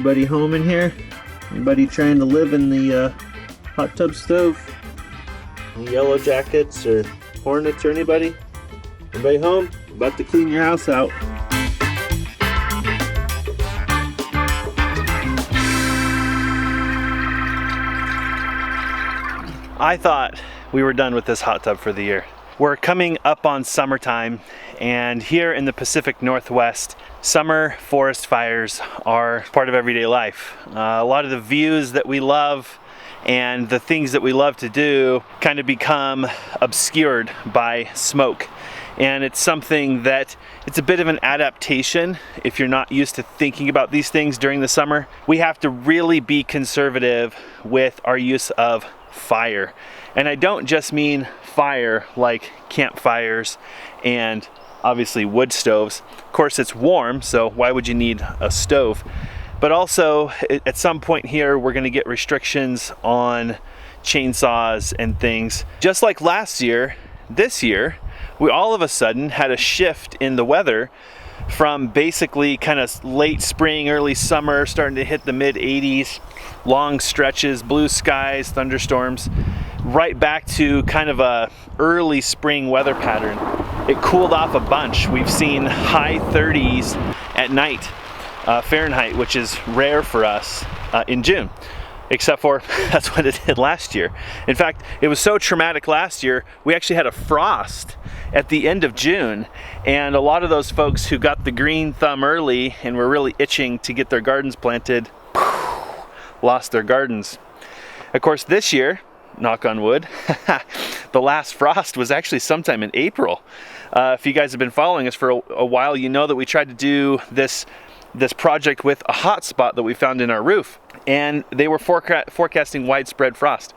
Anybody home in here? Anybody trying to live in the hot tub stove? Any yellow jackets or hornets or anybody? Anybody home? About to clean your house out. I thought we were done with this hot tub for the year. We're coming up on summertime, and here in the Pacific Northwest, summer forest fires are part of everyday life. A lot of the views that we love and the things that we love to do kind of become obscured by smoke. And it's something that it's a bit of an adaptation if you're not used to thinking about these things during the summer. We have to really be conservative with our use of fire. And I don't just mean fire like campfires and obviously wood stoves. Of course, it's warm, so why would you need a stove? But also, at some point here, we're going to get restrictions on chainsaws and things. Just like last year, this year, we all of a sudden had a shift in the weather from basically kind of late spring, early summer, starting to hit the mid 80s, long stretches, blue skies, thunderstorms, right back to kind of a early spring weather pattern. It cooled off a bunch. We've seen high 30s at night, Fahrenheit, which is rare for us in June. Except for that's what it did last year. In fact, it was so traumatic last year, we actually had a frost at the end of June, and a lot of those folks who got the green thumb early and were really itching to get their gardens planted, lost their gardens. Of course, this year, knock on wood, the last frost was actually sometime in April. If you guys have been following us for a while, you know that we tried to do this project with a hot spot that we found in our roof, and they were forecasting widespread frost,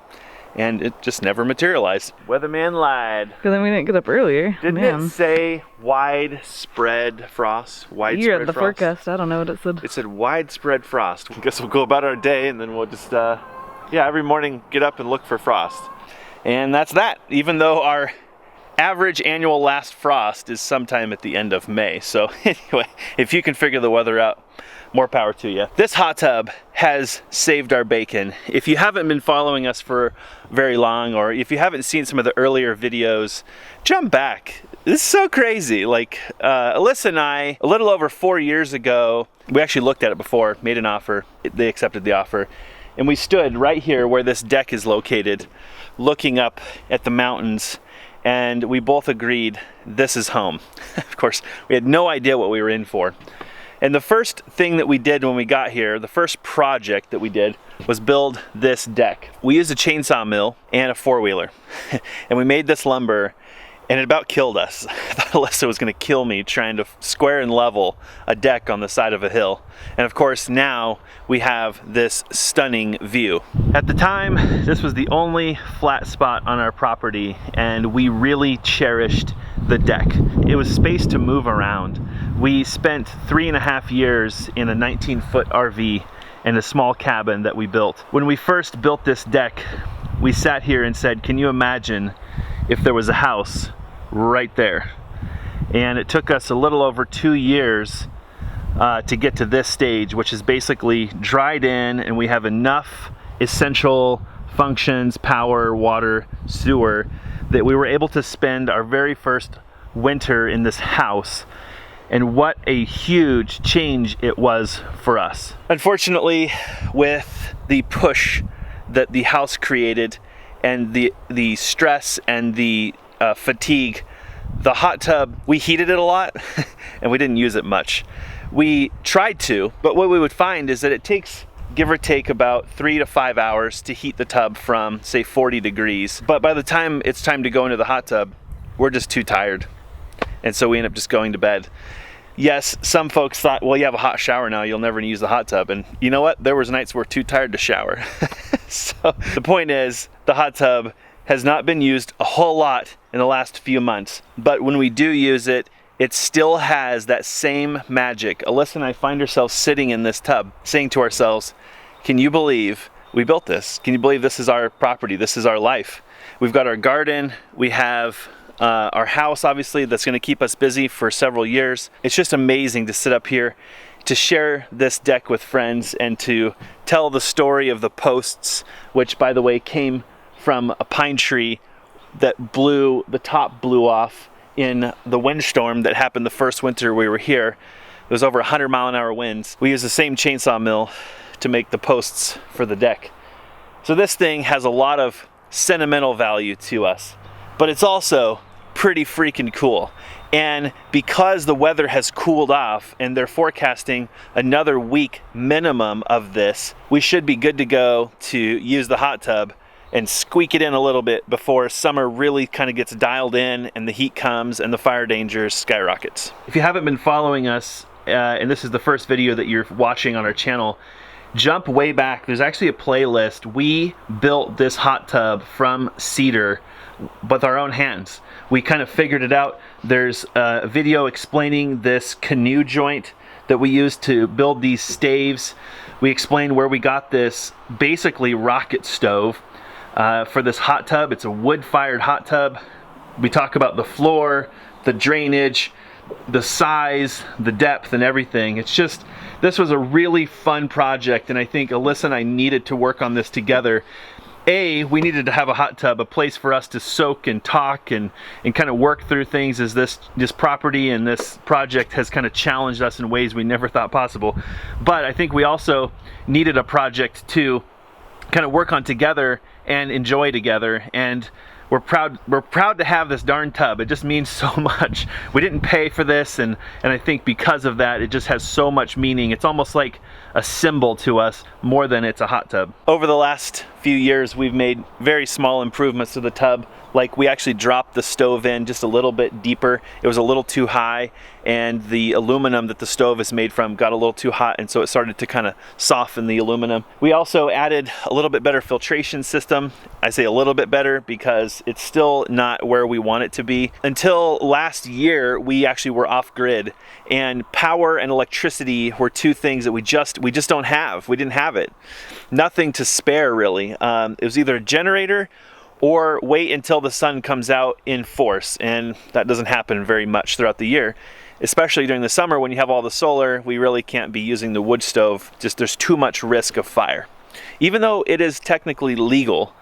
and it just never materialized. Weatherman lied. Because then we didn't get up earlier. Didn't it say widespread frost? Widespread You read the frost? forecast. I don't know what it said. It said widespread frost. I guess we'll go about our day, and then we'll just every morning get up and look for frost. And that's that, even though our average annual last frost is sometime at the end of May. So anyway, if you can figure the weather out, more power to you. This hot tub has saved our bacon. If you haven't been following us for very long, or if you haven't seen some of the earlier videos, jump back. This is so crazy. Like Alyssa and I, a little over 4 years ago, we actually looked at it before, made an offer, they accepted the offer, and we stood right here where this deck is located, looking up at the mountains, and we both agreed this is home. Of course, we had no idea what we were in for. And the first thing that we did when we got here, the first project that we did, was build this deck. We used a chainsaw mill and a four-wheeler, and we made this lumber, and it about killed us. I thought Alyssa was gonna kill me trying to square and level a deck on the side of a hill. And of course, now we have this stunning view. At the time, this was the only flat spot on our property, and we really cherished the deck. It was space to move around. We spent 3.5 years in a 19-foot RV and a small cabin that we built. When we first built this deck, we sat here and said, can you imagine if there was a house right there? And it took us a little over 2 years to get to this stage, which is basically dried in, and we have enough essential functions, power, water, sewer, that we were able to spend our very first winter in this house. And what a huge change it was for us. Unfortunately, with the push that the house created and the stress and the fatigue, the hot tub, we heated it a lot and we didn't use it much. We tried to, but what we would find is that it takes, give or take, about 3 to 5 hours to heat the tub from, say, 40 degrees. But by the time it's time to go into the hot tub, we're just too tired. And so we end up just going to bed. Yes, some folks thought, well, you have a hot shower now, you'll never use the hot tub. And you know what? There was nights we're too tired to shower. So the point is, the hot tub has not been used a whole lot in the last few months. But when we do use it, it still has that same magic. Alyssa and I find ourselves sitting in this tub, saying to ourselves, can you believe we built this? Can you believe this is our property? This is our life. We've got our garden, we have our house, obviously, that's going to keep us busy for several years. It's just amazing to sit up here to share this deck with friends and to tell the story of the posts, which by the way came from a pine tree that the top blew off in the windstorm that happened the first winter we were here. It was over 100-mile-an-hour winds. We used the same chainsaw mill to make the posts for the deck. So this thing has a lot of sentimental value to us, but it's also pretty freaking cool. And because the weather has cooled off and they're forecasting another week minimum of this, we should be good to go to use the hot tub and squeak it in a little bit before summer really kind of gets dialed in and the heat comes and the fire danger skyrockets. If you haven't been following us, and this is the first video that you're watching on our channel, jump way back. There's actually a playlist. We built this hot tub from cedar with our own hands. We kind of figured it out. There's a video explaining this canoe joint that we used to build these staves. We explained where we got this basically rocket stove for this hot tub. It's a wood-fired hot tub. We talk about the floor, the drainage, the size, the depth, and everything. It's just, this was a really fun project, and I think Alyssa and I needed to work on this together. We needed to have a hot tub, a place for us to soak and talk and kind of work through things, as this property and this project has kind of challenged us in ways we never thought possible. But I think we also needed a project to kind of work on together and enjoy together, and we're proud to have this darn tub. It just means so much. We didn't pay for this, and I think because of that, it just has so much meaning. It's almost like a symbol to us more than it's a hot tub. Over the last few years, we've made very small improvements to the tub. Like, we actually dropped the stove in just a little bit deeper. It was a little too high, and the aluminum that the stove is made from got a little too hot, and so it started to kind of soften the aluminum. We also added a little bit better filtration system. I say a little bit better because it's still not where we want it to be. Until last year, we actually were off grid, and power and electricity were two things that we just don't have. We didn't have it. Nothing to spare, really. It was either a generator or wait until the sun comes out in force, and that doesn't happen very much throughout the year. Especially during the summer when you have all the solar, we really can't be using the wood stove. Just there's too much risk of fire. Even though it is technically legal,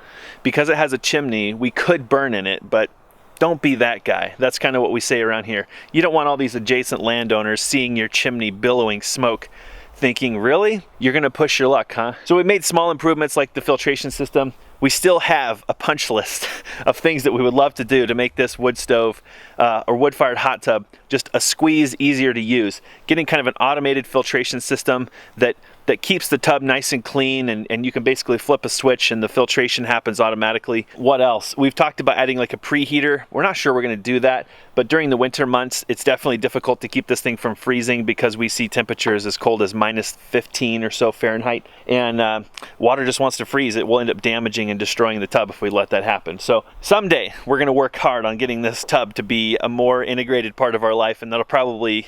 because it has a chimney, we could burn in it, but don't be that guy. That's kind of what we say around here. You don't want all these adjacent landowners seeing your chimney billowing smoke, thinking, really? You're gonna push your luck, huh? So we made small improvements like the filtration system. We still have a punch list of things that we would love to do to make this wood stove or wood-fired hot tub just a squeeze easier to use. Getting kind of an automated filtration system that keeps the tub nice and clean, and you can basically flip a switch and the filtration happens automatically. What else? We've talked about adding like a preheater. We're not sure we're gonna do that, but during the winter months, it's definitely difficult to keep this thing from freezing because we see temperatures as cold as -15 or so Fahrenheit, and water just wants to freeze. It will end up damaging and destroying the tub if we let that happen. So someday we're gonna work hard on getting this tub to be a more integrated part of our life, and that'll probably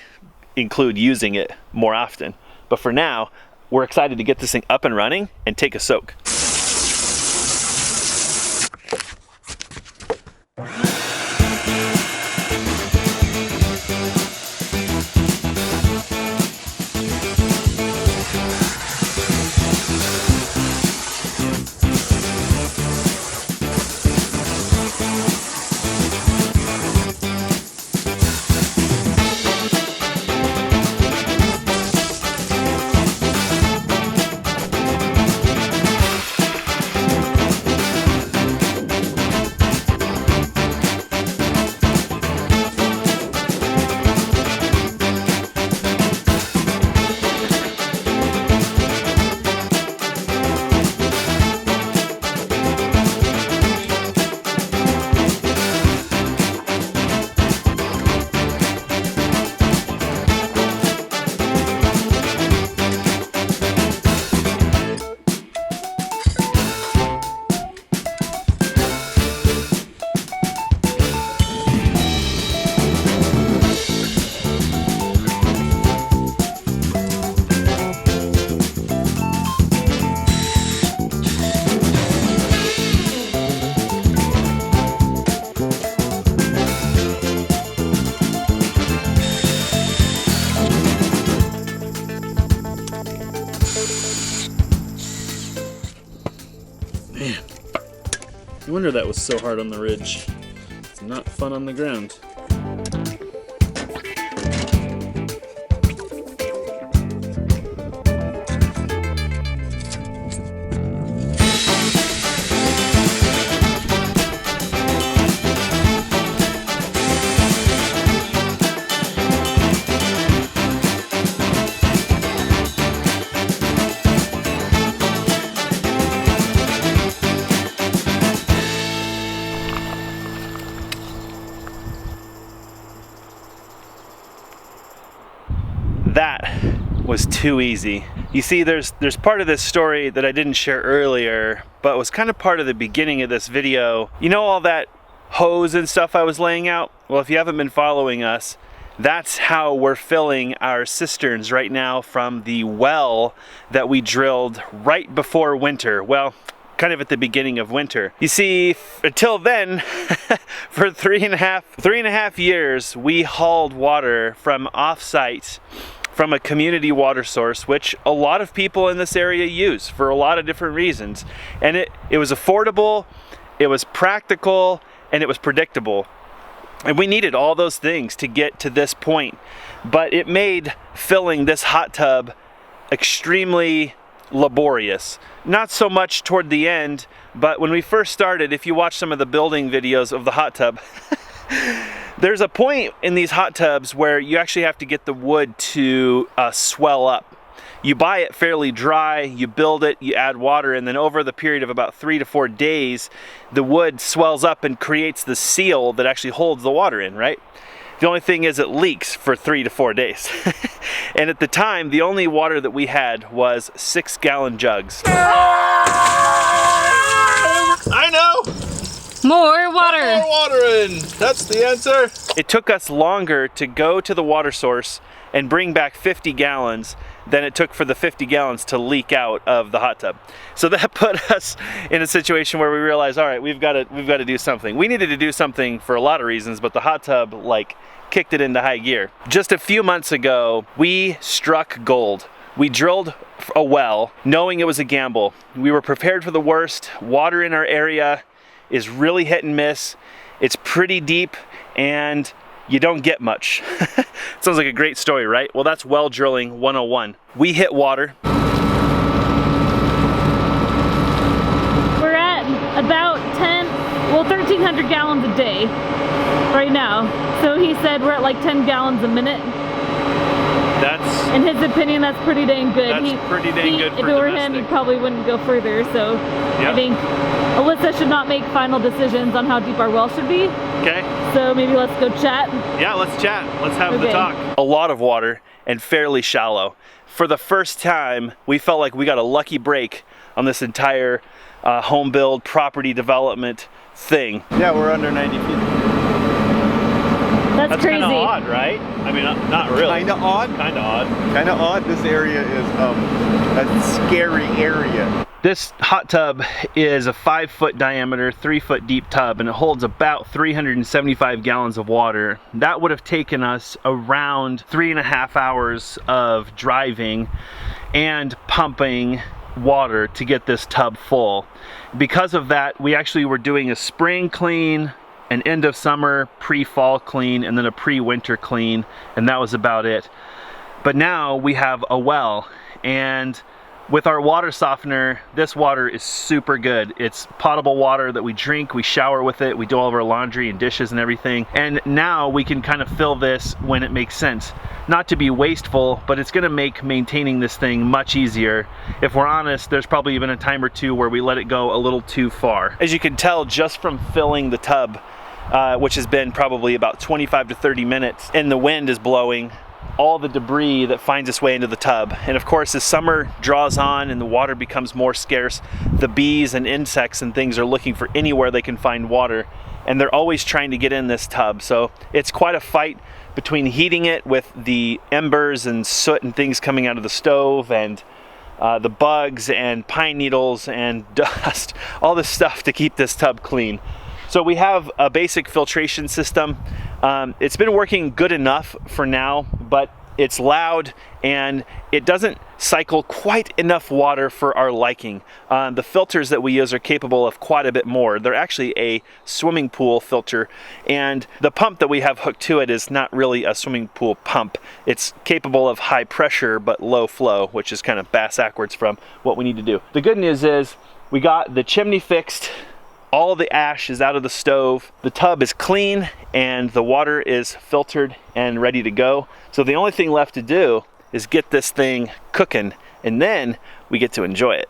include using it more often. But for now, we're excited to get this thing up and running and take a soak. Man, no wonder that was so hard on the ridge. It's not fun on the ground. That was too easy. You see, there's part of this story that I didn't share earlier, but was kind of part of the beginning of this video. You know all that hose and stuff I was laying out? Well, if you haven't been following us, that's how we're filling our cisterns right now from the well that we drilled right before winter. Well, kind of at the beginning of winter. You see, until then, for three and a half years, we hauled water from off-site from a community water source, which a lot of people in this area use for a lot of different reasons. And it was affordable, it was practical, and it was predictable. And we needed all those things to get to this point. But it made filling this hot tub extremely laborious. Not so much toward the end, but when we first started, if you watch some of the building videos of the hot tub, there's a point in these hot tubs where you actually have to get the wood to swell up. You buy it fairly dry, you build it, you add water, and then over the period of about 3 to 4 days, the wood swells up and creates the seal that actually holds the water in, right? The only thing is it leaks for 3 to 4 days. And at the time, the only water that we had was 6-gallon jugs. I know! More water! Put more water in! That's the answer! It took us longer to go to the water source and bring back 50 gallons than it took for the 50 gallons to leak out of the hot tub. So that put us in a situation where we realized, all right, we've got to do something. We needed to do something for a lot of reasons, but the hot tub like kicked it into high gear. Just a few months ago, we struck gold. We drilled a well knowing it was a gamble. We were prepared for the worst. Water in our area is really hit and miss. It's pretty deep and you don't get much. Sounds like a great story, right? Well, that's well drilling 101. We hit water. We're at about 1,300 gallons a day right now. So he said we're at like 10 gallons a minute. That's, in his opinion, that's pretty dang good. That's pretty dang good for If it were domestic. him, he probably wouldn't go further. So Yep. I think Alyssa should not make final decisions on how deep our well should be. Okay. So maybe let's go chat. Yeah, let's chat. Let's have the Okay. talk. A lot of water and fairly shallow. For the first time, we felt like we got a lucky break on this entire home build property development thing. Yeah, we're under 90 feet. That's crazy. Kind of odd, right? I mean, not really. Kind of odd. Kind of odd. Kind of odd. This area is a scary area. This hot tub is a 5-foot diameter, 3-foot deep tub, and it holds about 375 gallons of water. That would have taken us around 3.5 hours of driving and pumping water to get this tub full. Because of that, we actually were doing a spring clean, an end of summer, pre-fall clean, and then a pre-winter clean, and that was about it. But now we have a well, and with our water softener, this water is super good. It's potable water that we drink, we shower with it, we do all of our laundry and dishes and everything. And now we can kind of fill this when it makes sense. Not to be wasteful, but it's gonna make maintaining this thing much easier. If we're honest, there's probably even a time or two where we let it go a little too far. As you can tell just from filling the tub, which has been probably about 25 to 30 minutes, and the wind is blowing, all the debris that finds its way into the tub. And of course, as summer draws on and the water becomes more scarce, the bees and insects and things are looking for anywhere they can find water, and they're always trying to get in this tub. So it's quite a fight between heating it with the embers and soot and things coming out of the stove, and the bugs and pine needles and dust, all this stuff to keep this tub clean. So we have a basic filtration system. It's been working good enough for now, but It's loud and it doesn't cycle quite enough water for our liking. The filters that we use are capable of quite a bit more. They're actually a swimming pool filter, and the pump that we have hooked to it is not really a swimming pool pump. It's capable of high pressure but low flow, which is kind of backwards from what we need to do. The good news is we got the chimney fixed. All the ash is out of the stove. The tub is clean and the water is filtered and ready to go. So the only thing left to do is get this thing cooking, and then we get to enjoy it.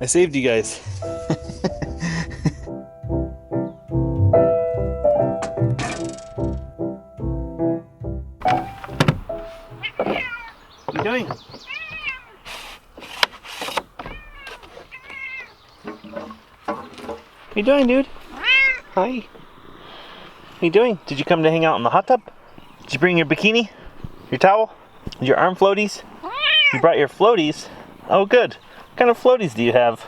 I saved you guys. What are you doing? What are you doing, dude? Hi. What are you doing? Did you come to hang out in the hot tub? Did you bring your bikini? Your towel? Your arm floaties? You brought your floaties? Oh, good. What kind of floaties do you have?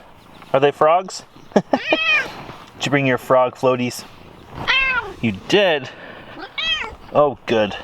Are they frogs? Did you bring your frog floaties? You did? Oh, good.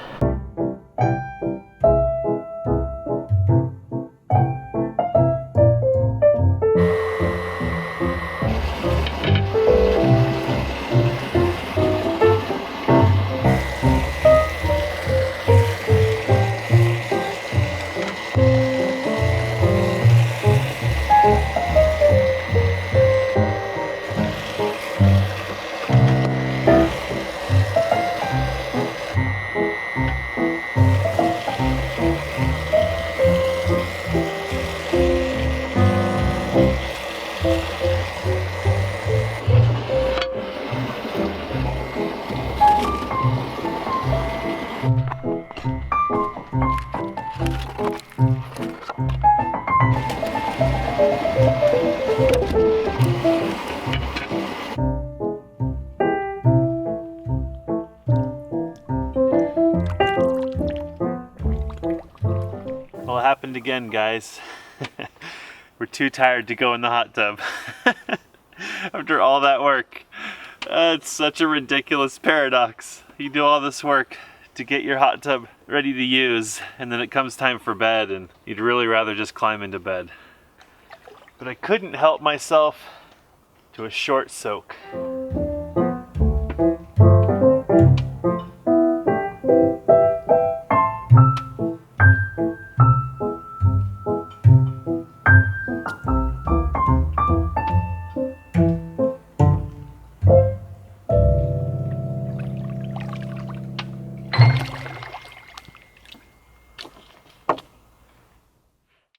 Well, it happened again, guys. We're too tired to go in the hot tub. After all that work. It's such a ridiculous paradox. You do all this work to get your hot tub ready to use, and then it comes time for bed and you'd really rather just climb into bed. But I couldn't help myself to a short soak.